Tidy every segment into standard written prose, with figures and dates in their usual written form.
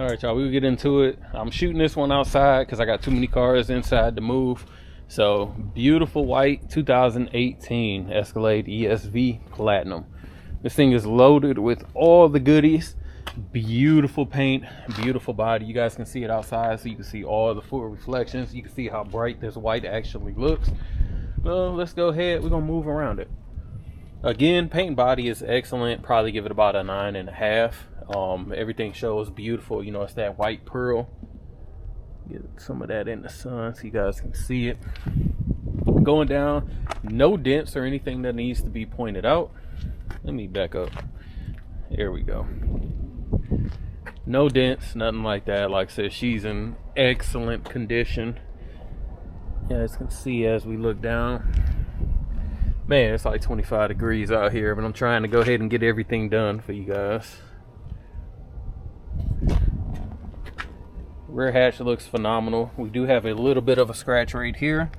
All right, y'all, we'll get into it. I'm shooting this one outside because I got too many cars inside to move. So, beautiful white 2018 Escalade ESV Platinum. This thing is loaded with all the goodies. Beautiful paint, beautiful body. You guys can see it outside, so you can see all the full reflections. You can see how bright this white actually looks. Well, let's go ahead. We're going to move around it. Again, paint and body is excellent. Probably give it about a 9.5. Everything shows beautiful. You know, it's that white pearl. Get some of that in the sun so you guys can see it. Going down, no dents or anything that needs to be pointed out. Let me back up. There we go. No dents, nothing like that. Like I said, she's in excellent condition. You guys can see as we look down. Man, it's like 25 degrees out here, but I'm trying to go ahead and get everything done for you guys. Rear hatch looks phenomenal. We do have a little bit of a scratch right here.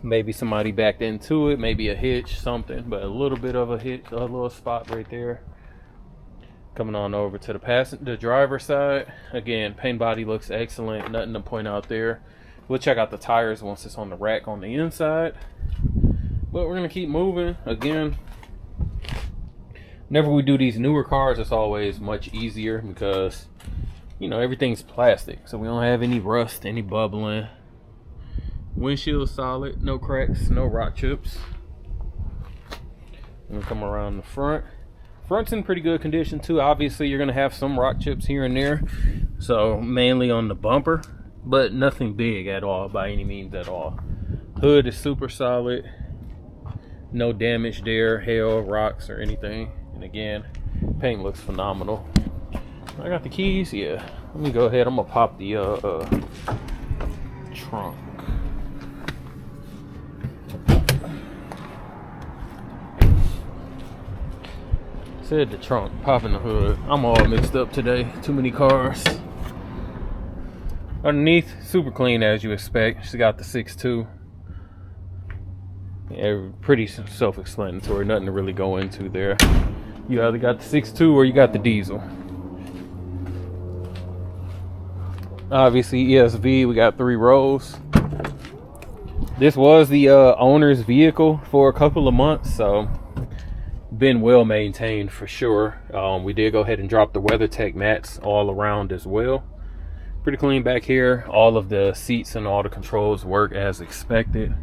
Maybe somebody backed into it, maybe a hitch, something, but a little bit of a hitch, a little spot right there. Coming on over to the driver's side. Again, paint body looks excellent, nothing to point out there. We'll check out the tires once it's on the rack on the inside. But we're gonna keep moving. Again, whenever we do these newer cars, it's always much easier because, you know, everything's plastic, so we don't have any rust, any bubbling. Windshield solid, no cracks, no rock chips. Gonna come around the front. Front's in pretty good condition too. Obviously, you're gonna have some rock chips here and there, so mainly on the bumper, but nothing big at all by any means at all. Hood is super solid. No damage there, hail, rocks, or anything. And again, paint looks phenomenal. I got the keys, yeah. Let me go ahead, I'm gonna pop the trunk. Said the trunk, popping the hood. I'm all mixed up today, too many cars. Underneath, super clean as you expect. She got the 6.2. Yeah, pretty self-explanatory, nothing to really go into there. You either got the 6.2 or you got the diesel. Obviously ESV, we got 3 rows. This was the owner's vehicle for a couple of months, so been well maintained for sure. We did go ahead and drop the WeatherTech mats all around as well. Pretty clean back here. All of the seats and all the controls work as expected.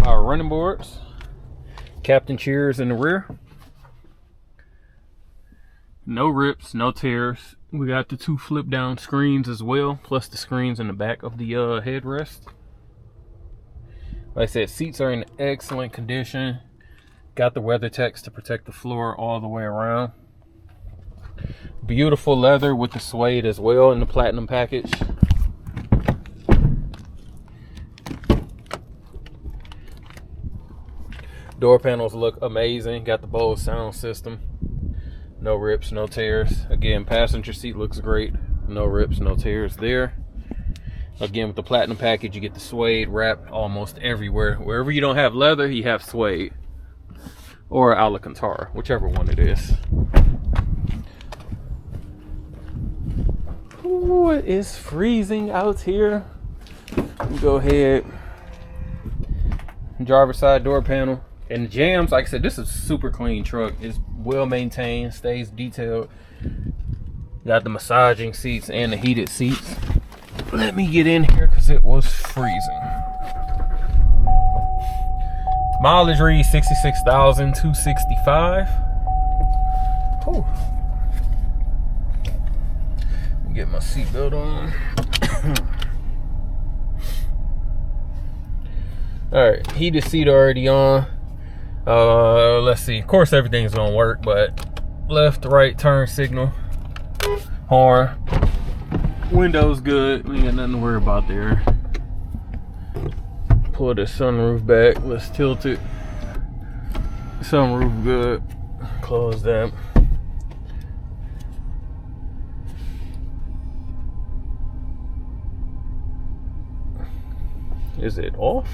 Our running boards, Captain Cheers in the rear. No rips, no tears. We got the 2 flip down screens as well, plus the screens in the back of the headrest. Like I said, seats are in excellent condition. Got the WeatherTech to protect the floor all the way around. Beautiful leather with the suede as well in the platinum package. Door panels look amazing. Got the Bose sound system. No rips, no tears. Again, passenger seat looks great. No rips, no tears there. Again, with the platinum package, you get the suede wrap almost everywhere. Wherever you don't have leather, you have suede. Or Alcantara, whichever one it is. Ooh, it is freezing out here. Go ahead. Driver's side door panel. And the jams, like I said, this is a super clean truck. It's well maintained, stays detailed. Got the massaging seats and the heated seats. Let me get in here because it was freezing. Mileage reads 66,265. Whew. Get my seatbelt on. Alright, heated seat already on. Let's see. Of course everything's gonna work, but left, right turn signal, horn, windows good. We ain't got nothing to worry about there. Pull the sunroof back. Let's tilt it. Sunroof good. Close that. Is it off?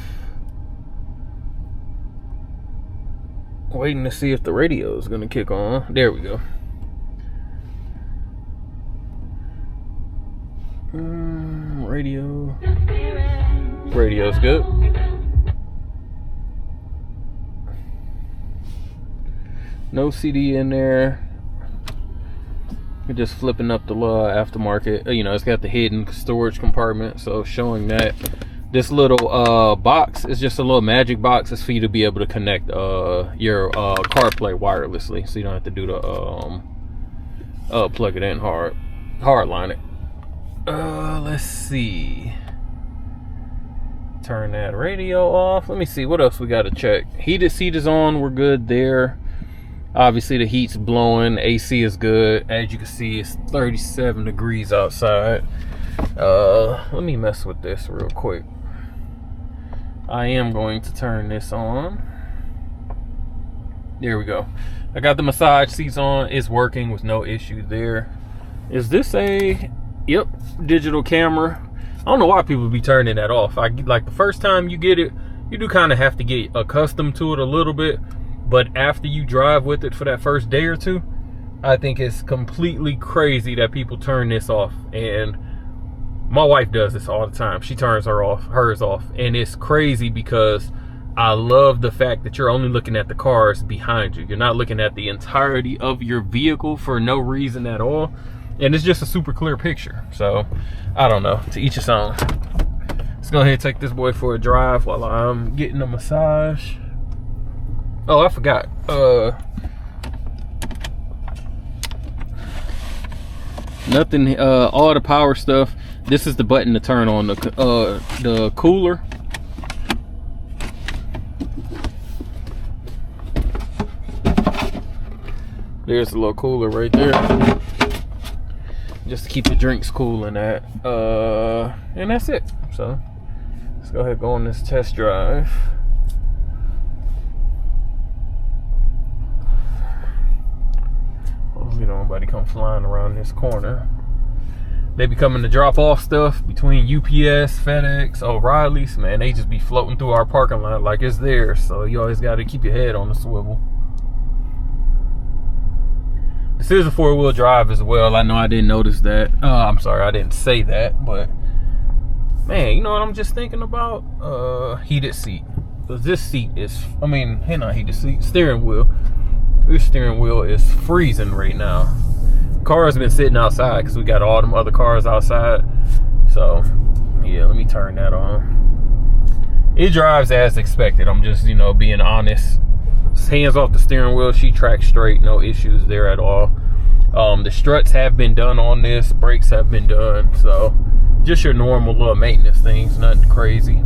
Waiting to see if the radio is gonna kick on. There we go. Radio's good. No CD in there. We're just flipping up the aftermarket. You know, it's got the hidden storage compartment, so showing that this little box is just a little magic box. It's for you to be able to connect your CarPlay wirelessly, so you don't have to do the plug it in hard line it. Let's see. Turn that radio off. Let me see what else we got to check. Heated seat is on. We're good there. Obviously the heat's blowing. AC is good. As you can see, it's 37 degrees outside. Let me mess with this real quick. I am going to turn this on. There we go. I got the massage seats on. It's working with no issue there. Is this a... Yep, digital camera. I don't know why people be turning that off. Like the first time you get it, you do kind of have to get accustomed to it a little bit. But after you drive with it for that first day or two, I think it's completely crazy that people turn this off. And my wife does this all the time. She turns hers off. And it's crazy because I love the fact that you're only looking at the cars behind you. You're not looking at the entirety of your vehicle for no reason at all. And it's just a super clear picture. So, I don't know. To each his own. Let's go ahead and take this boy for a drive while I'm getting a massage. Oh, I forgot. Nothing. All the power stuff. This is the button to turn on the cooler. There's a little cooler right there. Just to keep the drinks cool in that. And that's it. So let's go ahead and go on this test drive. Hopefully nobody come flying around this corner. They be coming to drop off stuff between UPS, FedEx, O'Reilly's. Man, they just be floating through our parking lot like it's theirs. So you always got to keep your head on the swivel. This is a 4-wheel drive as well. I know I didn't notice that. I'm sorry, I didn't say that. But, man, you know what I'm just thinking about? Heated seat. Because this seat is, not heated seat, steering wheel. This steering wheel is freezing right now. Car's been sitting outside because we got all them other cars outside. So, yeah, let me turn that on. It drives as expected. I'm just, being honest. Hands off the steering wheel, she tracks straight, no issues there at all. The struts have been done on this, brakes have been done, so just your normal little maintenance things, nothing crazy.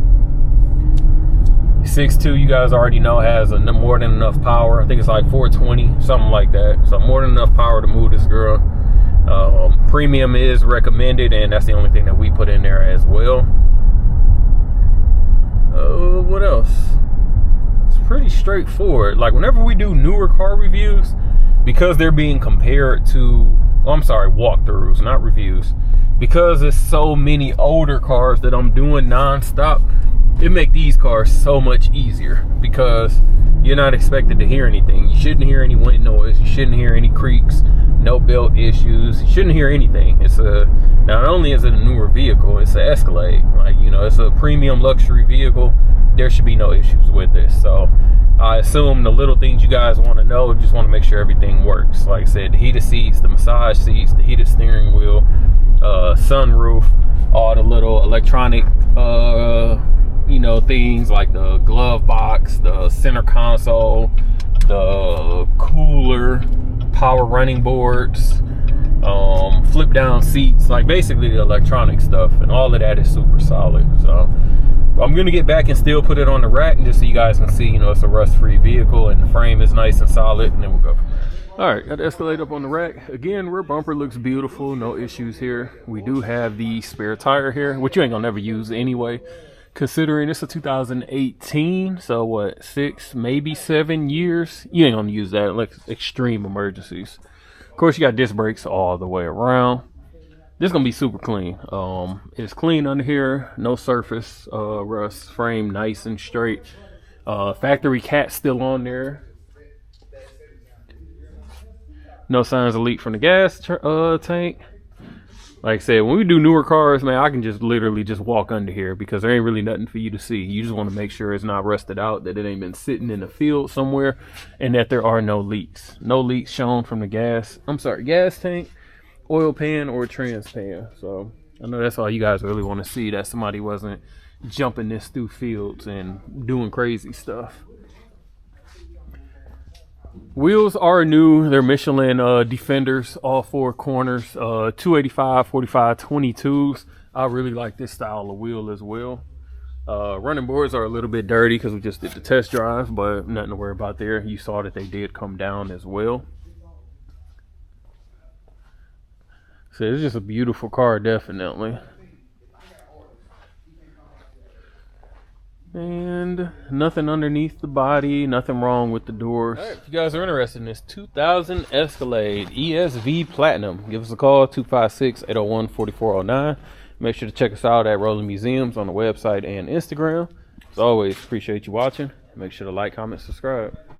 6.2, you guys already know, has more than enough power. I think it's like 420, something like that. So more than enough power to move this girl. Premium is recommended, and that's the only thing that we put in there as well. What else? Pretty straightforward. Like whenever we do newer car reviews, because they're being compared to walkthroughs, not reviews, because there's so many older cars that I'm doing non-stop, it makes these cars so much easier because you're not expected to hear anything. You shouldn't hear any wind noise, you shouldn't hear any creaks, no belt issues, you shouldn't hear anything. Not only is it a newer vehicle, it's an Escalade. It's a premium luxury vehicle. There should be no issues with this. So I assume the little things you guys want to know, just want to make sure everything works. Like I said, the heated seats, the massage seats, the heated steering wheel, sunroof, all the little electronic things like the glove box, the center console, the cooler, power running boards, flip down seats, like basically the electronic stuff, and all of that is super solid. So I'm gonna get back and still put it on the rack, just so you guys can see, it's a rust-free vehicle and the frame is nice and solid, and then we'll go from there. All right, got the Escalade up on the rack. Again, rear bumper looks beautiful, no issues here. We do have the spare tire here, which you ain't gonna never use anyway, considering it's a 2018, so what, 6, maybe 7 years? You ain't gonna use that unless extreme emergencies. Of course, you got disc brakes all the way around. This is gonna be super clean. It's clean under here, no surface rust, frame nice and straight. Factory cat still on there. No signs of leak from the gas tank. Like I said, when we do newer cars, man, I can just literally just walk under here because there ain't really nothing for you to see. You just want to make sure it's not rusted out, that it ain't been sitting in the field somewhere, and that there are no leaks. No leaks shown from the gas tank, oil pan, or trans pan. So I know that's all you guys really want to see, that somebody wasn't jumping this through fields and doing crazy stuff. Wheels are new. They're Michelin Defenders, all four corners, 285, 45, 22s. I really like this style of wheel as well. Running boards are a little bit dirty because we just did the test drive, but nothing to worry about there. You saw that they did come down as well. So it's just a beautiful car, definitely. And nothing underneath the body, nothing wrong with the doors. All right, if you guys are interested in this 2000 Escalade ESV Platinum, give us a call, 256-801-4409. Make sure to check us out at Rolling Museums on the website and Instagram. As always, appreciate you watching. Make sure to like, comment, subscribe.